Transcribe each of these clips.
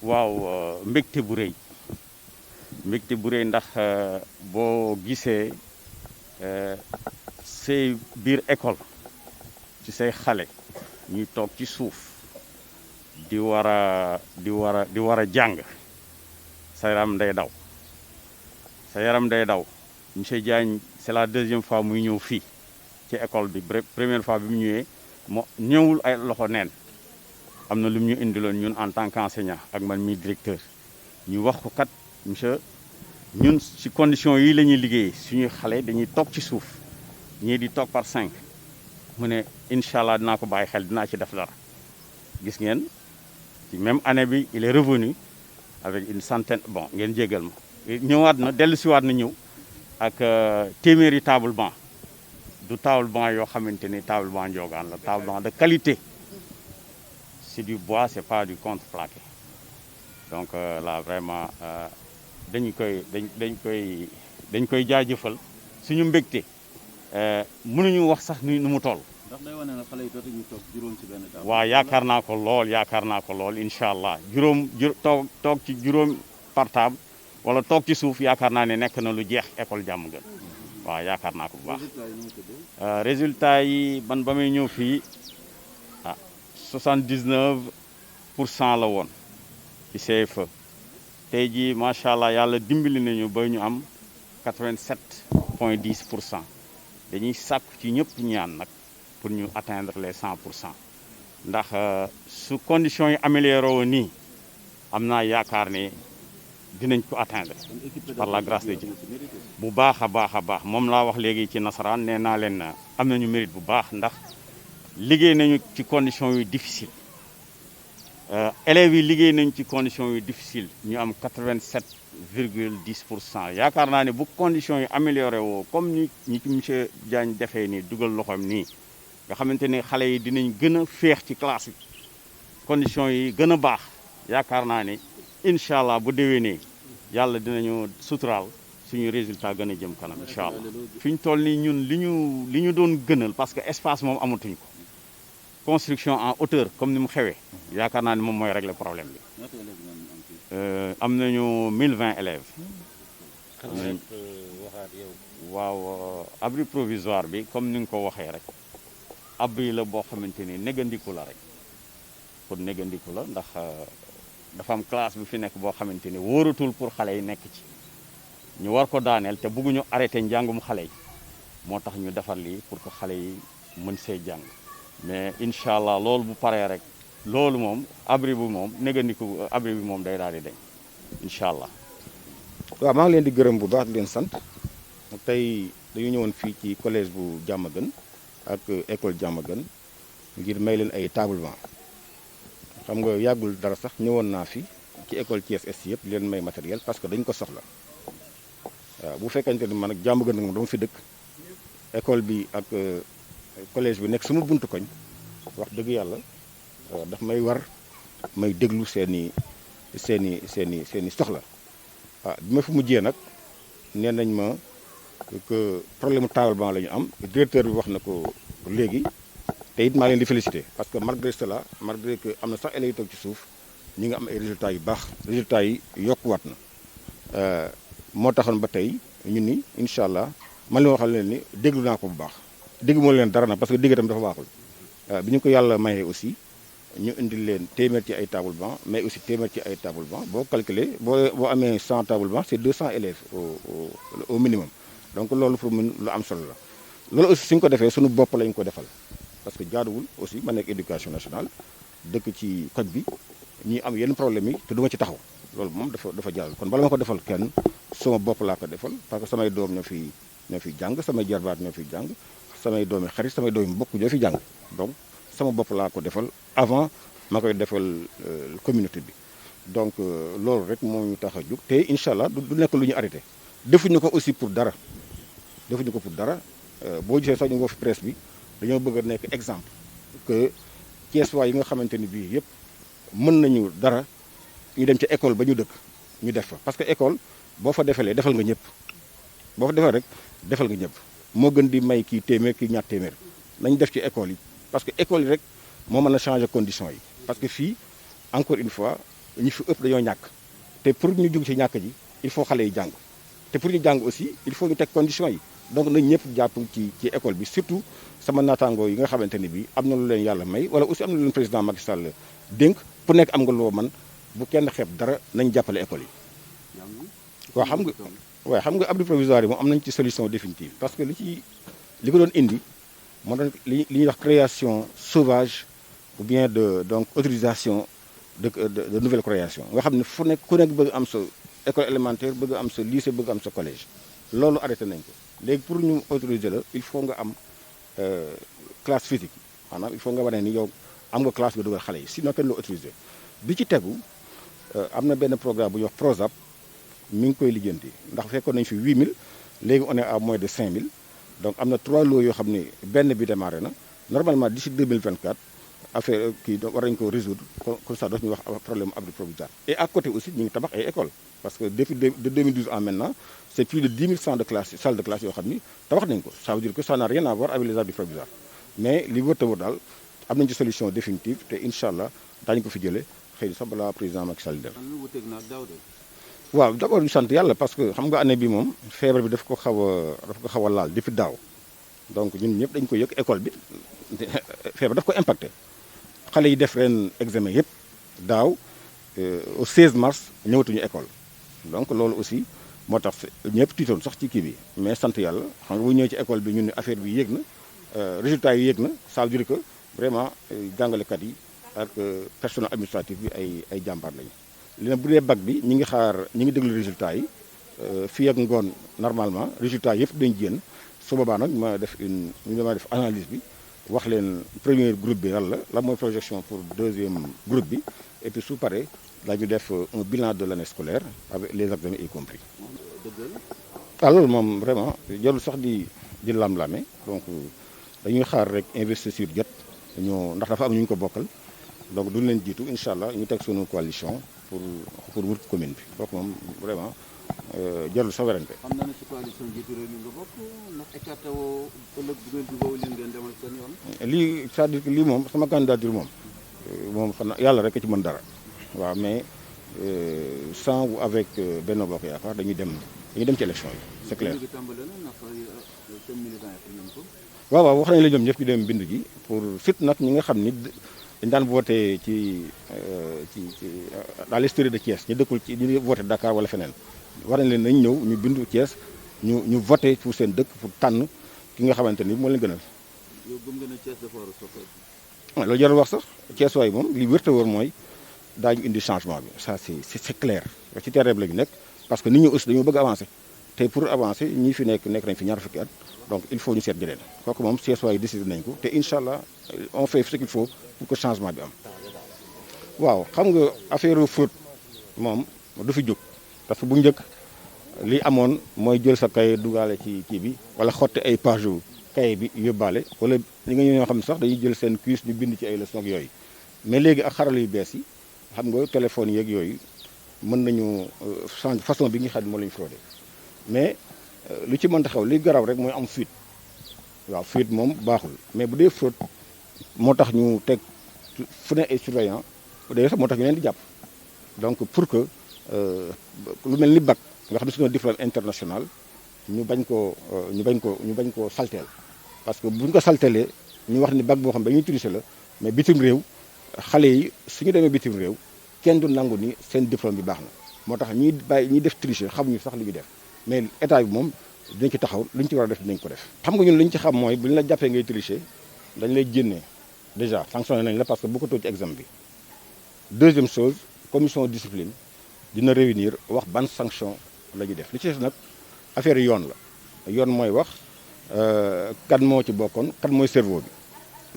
waaw mbégte bu rëy ndax boo gisee say biir école ci say xale ñuy toog ci suuf di war a jàng sa yaram day daw monsieur Diagne c'est la deuxième fois muy ñëw fii ci école bi première fois bi mu ñëwee ñëwul ay loxo neen am na lu ñu indiloon ñun en tant qu'enseignant ak man mi directeur ñu wax ko kat monsieur ñun ci condition yi la ñuy liggéey suñuy xale dañuy toog ci suuf ñii di toog par 5 mu ne incha allah dinaa ko bàyyi xel dinaa ci def dara gis ngeen ci même année bi il est revenu avec une centaine bon ngeen jégal ma ñëwaat na dellusiwaat na ñëw ak téeméeri table banc du table banc yoo xamante ni table banc njogaan la table banc de qualité c'est du bois c'est pas du contreplaqué donc là vraiment dañ koy jaajëfal suñu mbégte mënuñu wax sax nu mu toll. ndax day wane ne xale yi dootuñu toog juróom ci benn table. waaw yaakaar naa ko lool incha allah toog ci juróom par table wala toog ci suuf yaakaar naa ne nekk na lu jeex école jàmm gën waaw yaakaar naa ko bu baax. résultat yi ban ba may ñëw fii 79% la woon ci CFE tey jii macha allah yàlla dimbali nañu ba ñu am 87,10%. dañuy sàkku ci ñëpp ñaan nag pour ñu atteindre les 100% ndax su conditions yi amélioré woon nii am naa yaakaar ne dinañ ko atteindre par la grâce de Dieu bu baax a baax moom laa wax léegi ci nasaraan nee naa leen am nañu mérite bu baax ndax liggéey nañu ci conditions yu difficile élèves yi liggéey nañu ci conditions yu difficile ñu am 87,10% yaakaar naa ne bu conditions yi amélioré woo comme ñi ci monsieur Diagne defee nii dugal loxoom nii nga xamante ne xale yi dinañ gën a féex ci classe yi conditions yi gën a baax yaakaar naa ne incha allah bu déwénee yàlla dinañu suturaal suñu résultat gën a jëm kanam incha allah. fi ñu toll nii ñun li ñu doon gënal parce que espace moom amatuñ ko construction en hauteur comme ni mu xewee yaakaar naa ne moom mooy régler problème bi. am nañu 1020 élèves. waaw abri provisoire bi comme ni nga ko waxee rek abri la boo xamante ni négandiku la rek pour négandiku la ndax dafa am classe bi fi nekk boo xamante ni wóoratul pour xale yi nekk ci ñu war ko daaneel te bëgguñu arrêté njàngum xale yi moo tax ñu defar lii pour que xale yi mën see jàng mais incha allah loolu bu paree rek loolu moom abri bi moom négandiku abri bi moom day daal di deñ incha allah. waaw maa ngi leen di gërëm bu baax di leen sant tey dañu ñëwoon fii ci collège bu Diamaguène ak école Diamaguène ngir may leen ay table banc xam nga yàggul dara sax ñëwoon naa fi ci école Thiès Est yëpp leen may matériel parce que dañ ko soxla waaw bu fekkente ni man ak Diamaguène moom dama fi dëkk école bi ak collège bi nekk suma buntu koñ wax dëgg yàlla daf may war may déglu seeni soxla bi ma fi mujjee nag nee nañ ma que problème mu table banc la ñu am directeur bi wax na ko léegi te it maa leen di féliciter parce que malgré cela malgré que am na sax élèves yi toog ci suuf ñu ngi am ay résultats yu baax résultats yi yokkuwaat na moo taxoon ba tey ñun ni incha allah man li ma waxal leen ni déglu naa ko bu baax dégg moo leen dara nag parce que dégg itam dafa baaxul bi ñu ko yàlla mayee aussi ñu indi leen téeméer ci ay table banc mais aussi téeméer ci ay table banc boo calculer boo amee 100 table banc c'est 200 élèves au minimum donc loolu pour mun lu am solo la loolu aussi suñ ko defee suñu bopp lañ ko defal parce que jaaduwul aussi ma nekk éducation nationale dëkk ci koñ bi ñi am yenn problème yi te duma ci taxaw loolu moom dafa jaadul kon bala ma ko defal kenn sama bopp laa ko defal parce que samay doom ñoo fi jàng samay jarbaat ñoo fi jàng samay doomi xarit samay doomi mbokk ñoo fi jàng donc sama bopp laa ko defal avant ma koy defal communauté bi donc loolu rek moo ñu tax a jóg te incha allah du nekk lu ñu arrêté defuñu ko aussi pour dara boo gisee sax ñu woo fi presse bi dañoo bëgg a nekk exemple que Thiès waa yi nga xamante ni bii yëpp mën nañu dara ñu dem ci école ba ñu dëkk ñu def fa parce que école boo fa defalee defal nga ñëpp boo fa defal rek defal nga ñëpp moo gën di may kii téeméer kii ñaar téeméer nañ def ci école yi parce que école yi rek moo mën a changer conditions yi parce que fii encore une fois ñi fi ëpp dañoo ñàkk te pour ñu jug ci ñàkk ji il faut xale yi jàng te pour ñu jàng aussi il faut ñu teg conditions yi donc nañ ñëpp jàpp ci école bi surtout sama naataangoo yi nga xamante ni bi am na lu leen yàlla may wala aussi am na lu leen président Macky Sall dénk ku nekk am nga loo man bu kenn xeeb dara nañ jàppale école yi waaw xam nga abri provisoire yi moom am nañ ci solution définitive parce que li ko doon indi moo doon li ñuy wax création sauvage ou bien donc autorisation de nouvelle création nga xam ne fu nekk ku nekk bëgg am sa école élémentaire bëgg am sa lycée bëgg am sa collège loolu arrêté nañ ko léegi pour ñu autoriser la il faut nga am classe physique maanaam il faut nga wane ni yow am nga classe bi dugal xale yi sinon kenn la autorisé bi ci tegu am na benn programme bu ñuy wax PROSAP mi ngi koy lijjanti ndax fekkoon nañ fi 8000 léegi on est à moins de 5000 donc am na 3 lots yoo xam ne benn bi démarré na normalement d'ici 2024 affaire kii war nañu ko résoudre comme ça dootuñu wax problème abri provisoire et à côté aussi ñu ngi tabax ay écoles parce que depuis de 2012 en maintenant c'est plus de 10 000 salles de classe yoo xam ni tabax nañ ko ça veut dire que ça n'a rien à voir avec les abris provisoires mais li wër tawër daal am nañ ci solution définitive te incha allah daañu ko fi jëlee xëy na sax balaa président Macky Sall dem. waaw d'abord ñu sant yàlla parce que xam nga année bi moom feebar bi daf ko xaw a laal depuis daaw donc ñun ñëpp dañ ko yëg école bi feebar daf ko impacté xale yi def ren examen yëpp daaw au 16 mars ñëwatuñu école donc loolu aussi moo tax ñëpp tiitoon sax ci kii bi mais sant yàlla xam nga bu ñëwee ci école bi ñun ne affaire bi yéeg na résultat yi yéeg na ça veut dire que vraiment jàngalekat yi ak personnel administratif bi ay jàmbaar lañu. li nag bu dee bac bi ñi ngi déglu résultat yi fii ak ngoon normalement résultat yëpp dañ génn su boobaa nag ma def analyse bi wax leen premier groupe bi lan mooy projection pour deuxième groupe bi et puis su paree dañu def un bilan de l'année scolaire avec les examens y compris. loolu moom vraiment jarul sax di lam-lame donc dañuy xaar rek investisseur jot ndax dafa am ñu ko bokkal donc duñ leen jiitu incha allah ñu teg sunu coalition pour wut commune bi kooku moom vraiment jarul sa werante. xam naa ne ci coalition jiitu réew mi nga bokk ndax écarté woo ëllëg bu ngeen jubóo leen ngeen demal seen yoon. lii c'est-à-dire que lii moom sama candidature moom xam naa yàlla rek a ci mën dara waaw mais sans ou avec Benno Bokk Yaakaar dañuy dem ci élection yi c'est clair. waaw wax nañu la ñoom ñëpp ñu dem bindu ji pour surtout nag ñi nga xam ni dañ daan voté ci dans l'histoire de Thiès ñu dëkkul ci ñu voté Dakar wala feneen war nañ leen nañ ñëw ñu bindu Thiès ñu voté pour seen dëkk pour tànn ki nga xamante ni moo leen gënal. yow gëm nga ne Thiès dafa war a soppeeku. loolu jarul wax sax Thiès waay moom li wër te wër mooy daañu indi changement bi ça c'est clair ci terrain bi la ñu nekk parce que nit ñi aussi dañoo bëgg avancer te pour avancer ñi fi nekk nañ fi ñaar fukki at donc il faut ñu seet jëleen kooku moom Thiès waay décidé nañ ko te incha allah on fait ce qu'il faut pour que changement bi am. waaw xam nga affaire fraude moom du fi jóg parce que bu njëkk li amoon mooy jël sa kay dugaale ci kii bi wala xotti ay page yu kay bi yóbbaale wala li nga ñoo xam ne sax dañuy jël seen cuisse ñu bind ci ay leçons ak yooyu mais léegi ak xarala yu bees yi xam nga téléphone yeeg yooyu mën nañu changer façon bi nga xam ne moo la ñu fraudé mais lu ci mënta xew li garaw rek mooy am fuite waaw fuite moom baaxul mais bu dee fraude moo tax ñu teg fu ne ay surveillant d'ailleurs sax moo tax ñu leen di jàpp donc pour que lu mel ni bac nga xam ne c'est un diplôme international ñu bañ koo salteel parce que bu ñu ko salteelee ñu wax ni bac boo xam ne dañuy tricher la mais bitim réew xale yi suñu demee bitim réew kenn du nangu ni seen diplôme bi baax na moo tax ñiy def tricher xamuñu sax li ñu def mais état bi moom dinañ ci taxaw lu ñu ci war a def dinañ ko def. xam nga ñun li ñu ci xam mooy bu ñu la jàppee ngay tricher dañ lay génnee déjà sanctionné nañ la parce que bu ko toog ci examen bi deuxième chose commission discipline dina réunir wax ban sanction la ñuy def li ci des nag affaire yoon la yoon mooy wax kan moo ci bokkoon kan mooy cerveau bi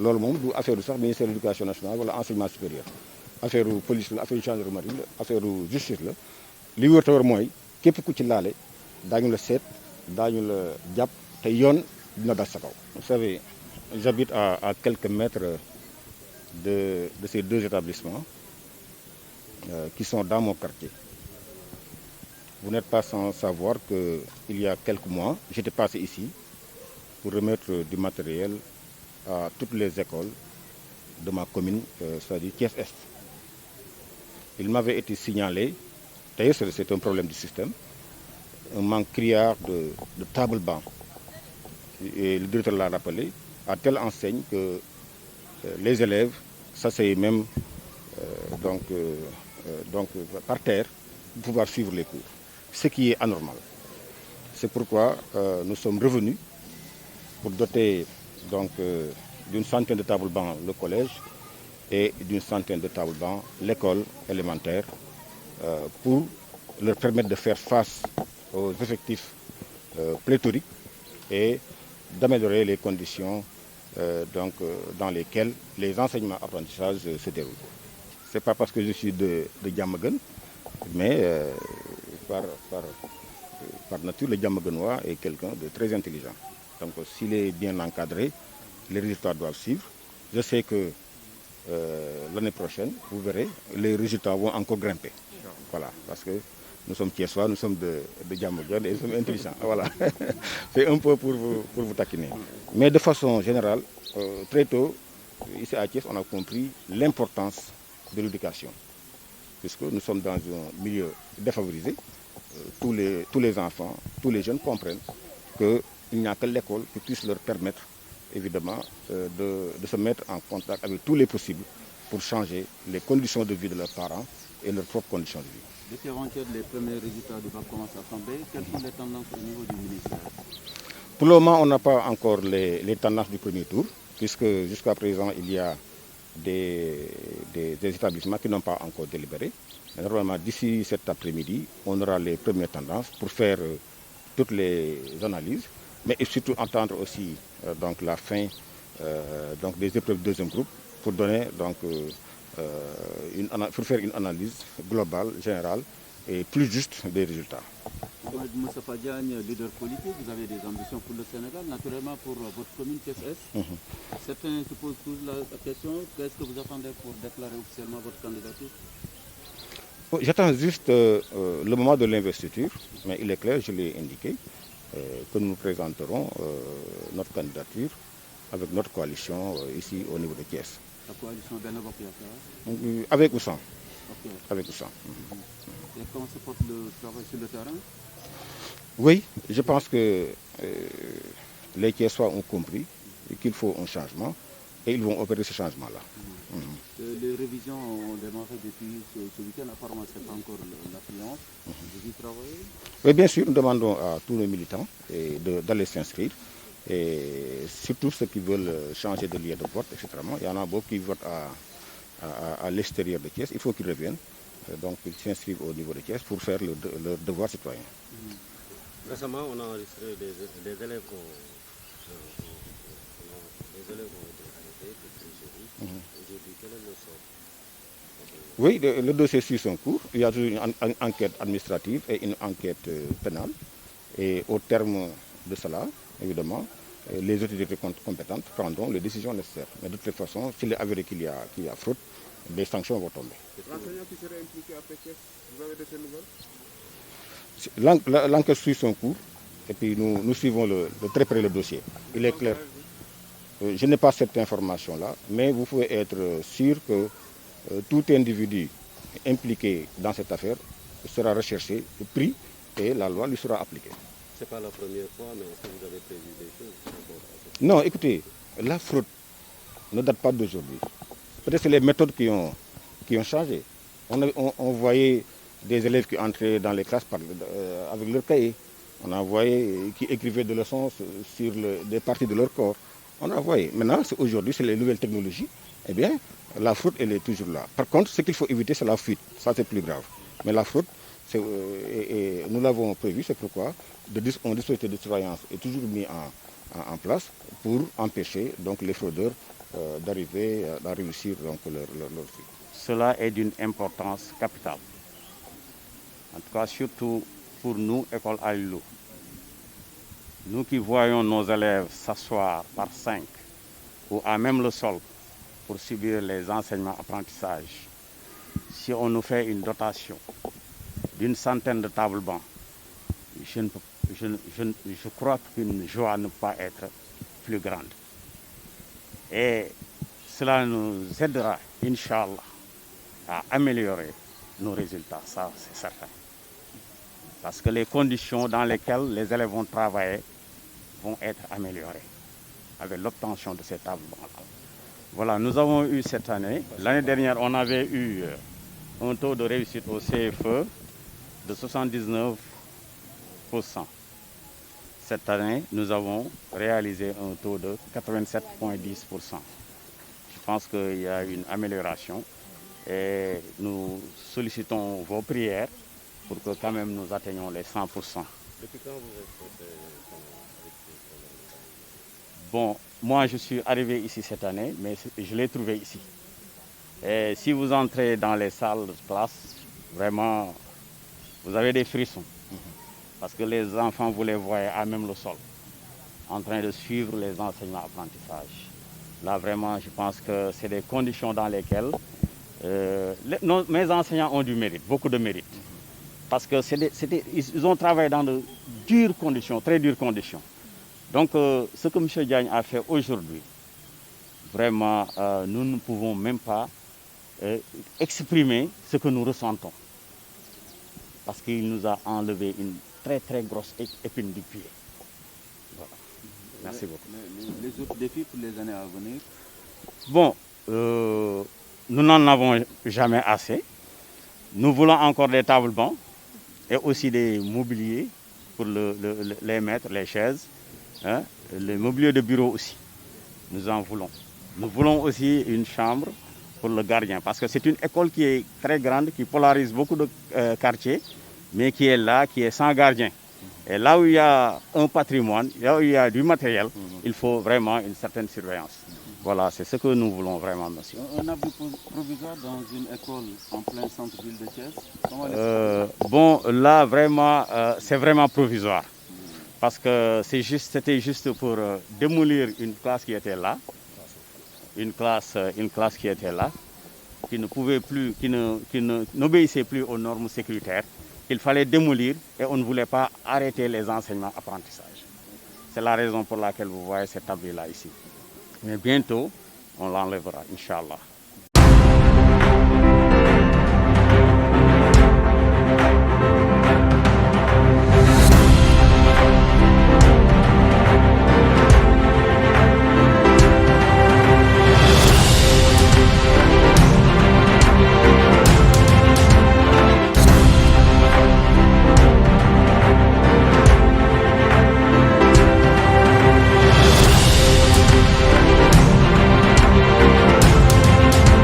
loolu moom du affaire sax ministère de l'éducation nationale wala enseignement supérieur affaire police la affaire gendarmerie la affaire justice la li wër te wër mooy képp ku ci laale daañu la seet daañu la jàpp te yoon dina dal sa kaw. Vous savez, j'habite à quelques mètres de ces deux établissements qui sont dans mon quartier. Vous n'êtes pas sans savoir qu'il y a quelques mois, j'étais passé ici pour remettre du matériel à toutes les écoles de ma commune, c'est-à-dire Thiès-Est. il m'avait été signalé, d'ailleurs c'est un problème du système, un manque criard de table-banc. Et le directeur l'a rappelé, à telle enseigne que les élèves s'asseyaient même par terre pour pouvoir suivre les cours, ce qui est anormal. C'est pourquoi nous sommes revenus pour doter d'une centaine de tables-bancs le collège et d'une centaine de tables-bancs l'école élémentaire pour leur permettre de faire face aux effectifs pléthoriques et d'améliorer les conditions dans lesquelles les enseignements apprentissages se déroulent. Ce n'est pas parce que je suis de Diamaguène, mais par nature, le Diamaguènois est quelqu'un de très intelligent. Donc s'il est bien encadré, les résultats doivent suivre. Je sais que l'année prochaine, vous verrez, les résultats vont encore grimper. Voilà, parce que nous sommes Thiessois, nous sommes de Diamaguène et nous sommes intelligents. Voilà, c'est un peu pour vous taquiner. Mais de façon générale, très tôt, ici à Thiès, on a compris l'importance de l'éducation. Puisque nous sommes dans un milieu défavorisé, tous les enfants, tous les jeunes comprennent qu'il n'y a que l'école qui puisse leur permettre, évidemment, de se mettre en contact avec tous les possibles pour changer les conditions de vie de leurs parents et leurs propres conditions de vie. Depuis avant-hier, les premiers résultats du bac commencent à tomber. Quelles sont les tendances au niveau du ministère? Pour le moment, on n'a pas encore les tendances du premier tour, puisque jusqu'à présent, il y a des établissements qui n'ont pas encore délibéré. Normalement, d'ici cet après-midi, on aura les premières tendances pour faire toutes les analyses, mais et surtout entendre aussi la fin des épreuves de deuxième groupe pour donner pour faire une analyse globale, générale et plus juste des résultats. Moussa Fadiagne, leader politique, vous avez des ambitions pour le Sénégal, naturellement pour votre commune TSS. Certains se posent tous la question, qu'est-ce que vous attendez pour déclarer officiellement votre candidature? J'attends juste le moment de l'investiture, mais il est clair, je l'ai indiqué, que nous présenterons notre candidature avec notre coalition ici au niveau de Thiès. La coalition Benno Bokk Yakaar? Avec ou sans. Okay. Avec ou sans. Et comment se porte le travail sur le terrain? Oui, je pense que les Thiessois ont compris qu'il faut un changement et ils vont opérer ce changement-là. Les révisions ont démarré depuis ce week-end, apparemment ce n'est pas encore l'affluence. Vous y travaillez? Oui, bien sûr, nous demandons à tous les militants d'aller s'inscrire. Et surtout ceux qui veulent changer de lieu de vote, etc. Il y en a beaucoup qui votent à l'extérieur de Thiès. Il faut qu'ils reviennent. Donc ils s'inscrivent au niveau de Thiès pour faire leur devoir citoyen. Récemment, on a enregistré des élèves ont été arrêtés pour tricherie. Aujourd'hui, quel est le sort? Oui, le dossier suit son cours. Il y a toujours une enquête administrative et une enquête pénale. Et au terme de cela, évidemment, les autorités compétentes prendront les décisions nécessaires. Mais de toute façon, s'il est avéré qu'il y a fraude, des sanctions vont tomber. L'enseignant qui serait impliqué à PTS, vous avez de ces nouvelles? L'enquête suit son cours et puis nous suivons de très près le dossier. Il est clair. Je n'ai pas cette information-là, mais vous pouvez être sûr que tout individu impliqué dans cette affaire sera recherché, pris et la loi lui sera appliquée. Ce n'est pas la première fois, mais est-ce que vous avez prévu des choses? Non, écoutez, la fraude ne date pas d'aujourd'hui. Peut-être c'est les méthodes qui ont changé. On voyait des élèves qui entraient dans les classes avec leur cahier. On a voyé qui écrivaient des leçons sur des parties de leur corps. On a voyé. Maintenant, aujourd'hui, c'est les nouvelles technologies. Eh bien, la fraude, elle est toujours là. Par contre, ce qu'il faut éviter, c'est la fuite. Ça, c'est plus grave. Mais la fraude, et nous l'avons prévu, c'est pourquoi un dispositif de surveillance est toujours mis en place pour empêcher les fraudeurs d'arriver à réussir leur fuite. Cela est d'une importance capitale. En tout cas, surtout pour nous, École Alilou. Nous qui voyons nos élèves s'asseoir par 5 ou à même le sol pour subir les enseignements apprentissages, si on nous fait une dotation d'une centaine de tables-bancs, je crois qu'une joie ne peut pas être plus grande. Et cela nous aidera, Inch'Allah, à améliorer nos résultats, ça c'est certain. Parce que les conditions dans lesquelles les élèves vont travailler vont être améliorées avec l'obtention de ces tableaux-là. Voilà, nous avons eu cette année, l'année dernière, on avait eu un taux de réussite au CFE de 79%. Cette année, nous avons réalisé un taux de 87,10%. Je pense qu'il y a une amélioration et nous sollicitons vos prières pour que quand même nous atteignions les 100%. Depuis quand vous êtes avec ces problèmes? Bon, moi je suis arrivé ici cette année, mais je l'ai trouvé ici. Et si vous entrez dans les salles de classe, vraiment, vous avez des frissons. Parce que les enfants, vous les voyez à même le sol, en train de suivre les enseignements apprentissages. Là, vraiment, je pense que c'est des conditions dans lesquelles mes enseignants ont du mérite, beaucoup de mérite. Parce qu'ils ont travaillé dans de dures conditions, très dures conditions. Donc, ce que M. Diagne a fait aujourd'hui, vraiment, nous ne pouvons même pas exprimer ce que nous ressentons. Parce qu'il nous a enlevé une très très grosse épine du pied. Voilà. Merci beaucoup. Les autres défis pour les années à venir? Bon, nous n'en avons jamais assez. Nous voulons encore des tables-bancs et aussi des mobiliers pour les maîtres, les chaises, hein, les mobiliers de bureau aussi. Nous en voulons. Nous voulons aussi une chambre pour le gardien parce que c'est une école qui est très grande, qui polarise beaucoup de quartiers, mais qui est là, qui est sans gardien. Et là où il y a un patrimoine, là où il y a du matériel, il faut vraiment une certaine surveillance. Voilà, c'est ce que nous voulons vraiment, monsieur. Un abri provisoire dans une école en plein centre-ville de Thiès? Bon, là, vraiment, c'est vraiment provisoire. Parce que c'était juste pour démolir une classe qui était là. Une classe qui était là, qui ne pouvait plus, qui n'obéissait plus aux normes sécuritaires. Il fallait démolir et on ne voulait pas arrêter les enseignements apprentissages. C'est la raison pour laquelle vous voyez cet abri-là ici. Mais bientôt, on l'enlèvera, Inch'Allah.